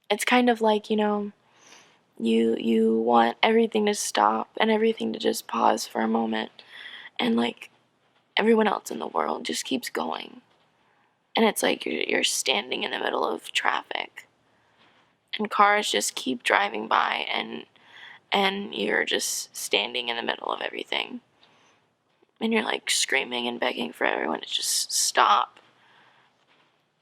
it's kind of like, you want everything to stop and everything to just pause for a moment, and like everyone else in the world just keeps going, and it's like you're standing in the middle of traffic and cars just keep driving by, and you're just standing in the middle of everything, and you're like screaming and begging for everyone to just stop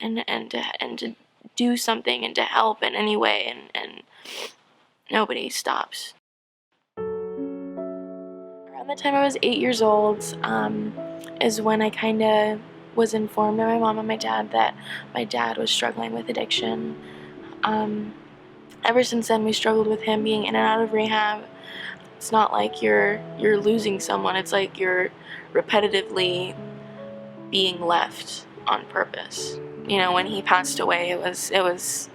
and to do something and to help in any way, and nobody stops. Around the time I was 8 years old is when I kind of was informed by my mom and my dad that my dad was struggling with addiction. Um, Ever since then, we struggled with him being in and out of rehab. It's not like you're losing someone. It's like you're repetitively being left on purpose. When he passed away, it was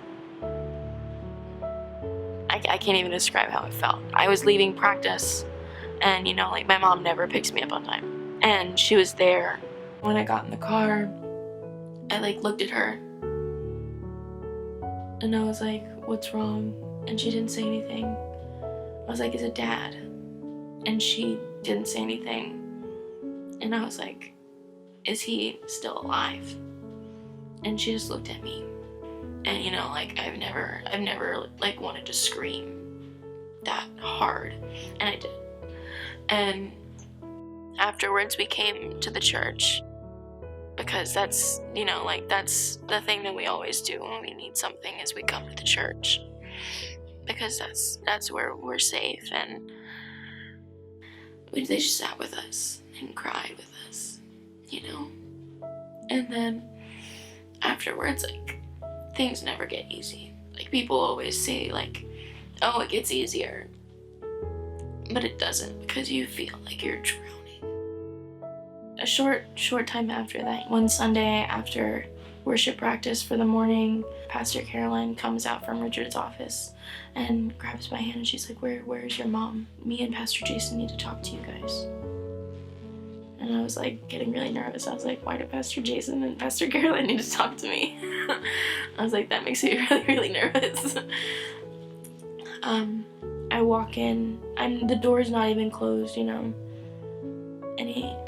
I can't even describe how it felt. I was leaving practice, and like my mom never picks me up on time, and she was there. When I got in the car, I like looked at her and I was like, "What's wrong?" And she didn't say anything. I was like, "Is it Dad?" And she didn't say anything. And I was like, "Is he still alive?" And she just looked at me. And like I've never like wanted to scream that hard, and I did. And afterwards we came to the church, because that's that's the thing that we always do when we need something, is we come to the church, because that's where we're safe. And they just sat with us and cried with us, and then afterwards, like, things never get easy. Like, people always say, like, oh, it gets easier, but it doesn't, because you feel like you're drowning. A short time after that, one Sunday after worship practice for the morning, Pastor Caroline comes out from Richard's office and grabs my hand, and she's like, where's your mom? Me and Pastor Jason need to talk to you guys. And I was like getting really nervous. I was like, why do Pastor Jason and Pastor Caroline need to talk to me? I was like, that makes me really, really nervous. I walk in, the door's not even closed, and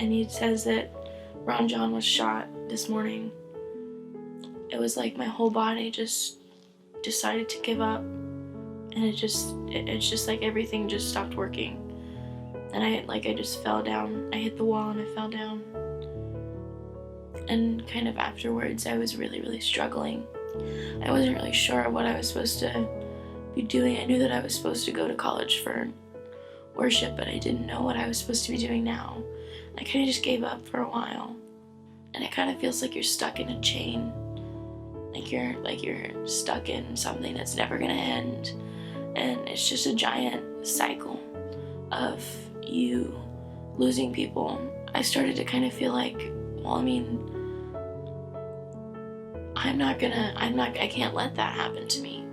he says that Ron John was shot this morning. It was like my whole body just decided to give up, and it's just like everything just stopped working, and I just fell down. I hit the wall and I fell down. And kind of afterwards, I was really, really struggling. I wasn't really sure what I was supposed to be doing. I knew that I was supposed to go to college for worship, but I didn't know what I was supposed to be doing now. I kind of just gave up for a while, and it kind of feels like you're stuck in a chain, like you're stuck in something that's never gonna end, and it's just a giant cycle of you losing people. I started to kind of feel like, well, I mean, I can't let that happen to me.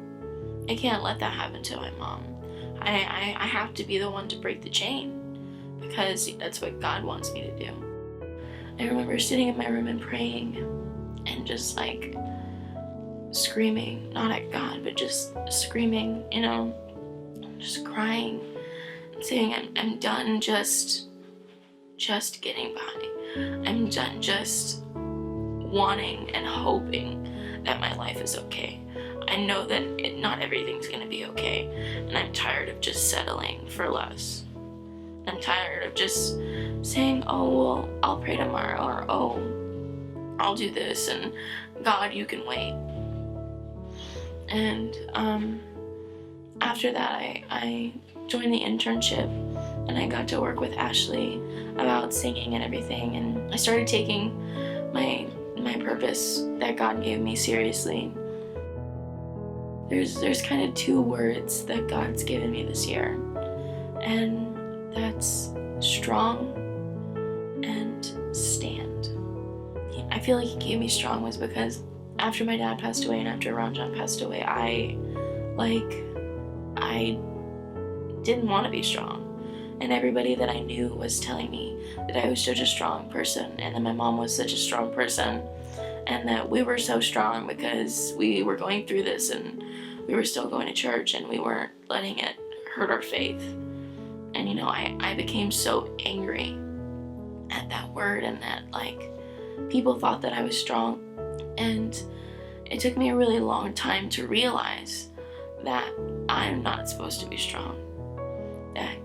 I can't let that happen to my mom. I have to be the one to break the chain, because that's what God wants me to do. I remember sitting in my room and praying, and just like screaming, not at God, but just screaming, just crying, saying, I'm done just getting by. I'm done just wanting and hoping that my life is okay. I know that not everything's gonna be okay, and I'm tired of just settling for less. I'm tired of just saying, oh, well, I'll pray tomorrow, or oh, I'll do this, and God, you can wait. And after that, I joined the internship, and I got to work with Ashley about singing and everything, and I started taking my purpose that God gave me seriously. There's kind of two words that God's given me this year, and that's strong and stand. I feel like he gave me strong was because after my dad passed away and after Ron John passed away, I didn't want to be strong. And everybody that I knew was telling me that I was such a strong person, and that my mom was such a strong person, and that we were so strong because we were going through this, and we were still going to church and we weren't letting it hurt our faith. And I became so angry at that word, and that people thought that I was strong. And it took me a really long time to realize that I'm not supposed to be strong, that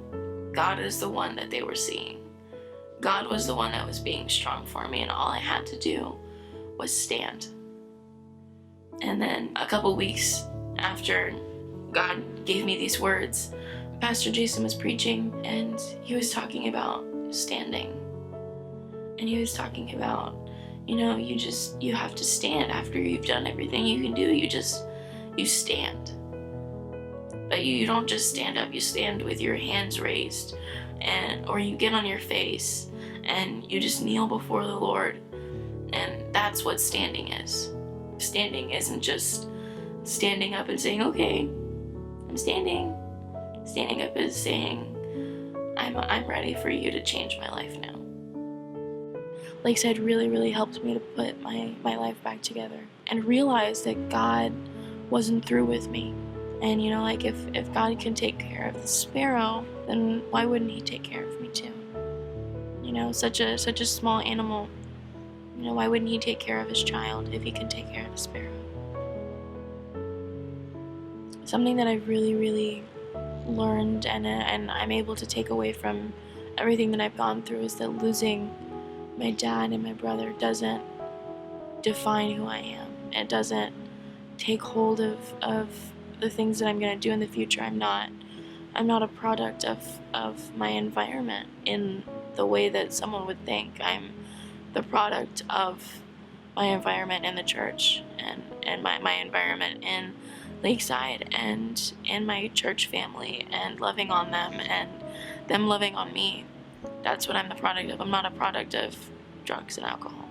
God is the one that they were seeing. God was the one that was being strong for me, and all I had to do was stand. And then a couple weeks after God gave me these words, Pastor Jason was preaching, and he was talking about standing. And he was talking about, you have to stand after you've done everything you can do. You stand. But you don't just stand up, you stand with your hands raised, or you get on your face and you just kneel before the Lord. And that's what standing is. Standing isn't just standing up and saying, okay, I'm standing. Standing up is saying, I'm ready for you to change my life now. Lakeside really, really helped me to put my life back together and realize that God wasn't through with me. And if God can take care of the sparrow, then why wouldn't he take care of me too? Such a small animal. Why wouldn't he take care of his child if he can take care of a sparrow? Something that I've really, really learned and I'm able to take away from everything that I've gone through is that losing my dad and my brother doesn't define who I am. It doesn't take hold of the things that I'm going to do in the future. I'm not a product of my environment in the way that someone would think. I'm the product of my environment in the church and my environment in Lakeside and in my church family, and loving on them and them loving on me. That's what I'm the product of. I'm not a product of drugs and alcohol.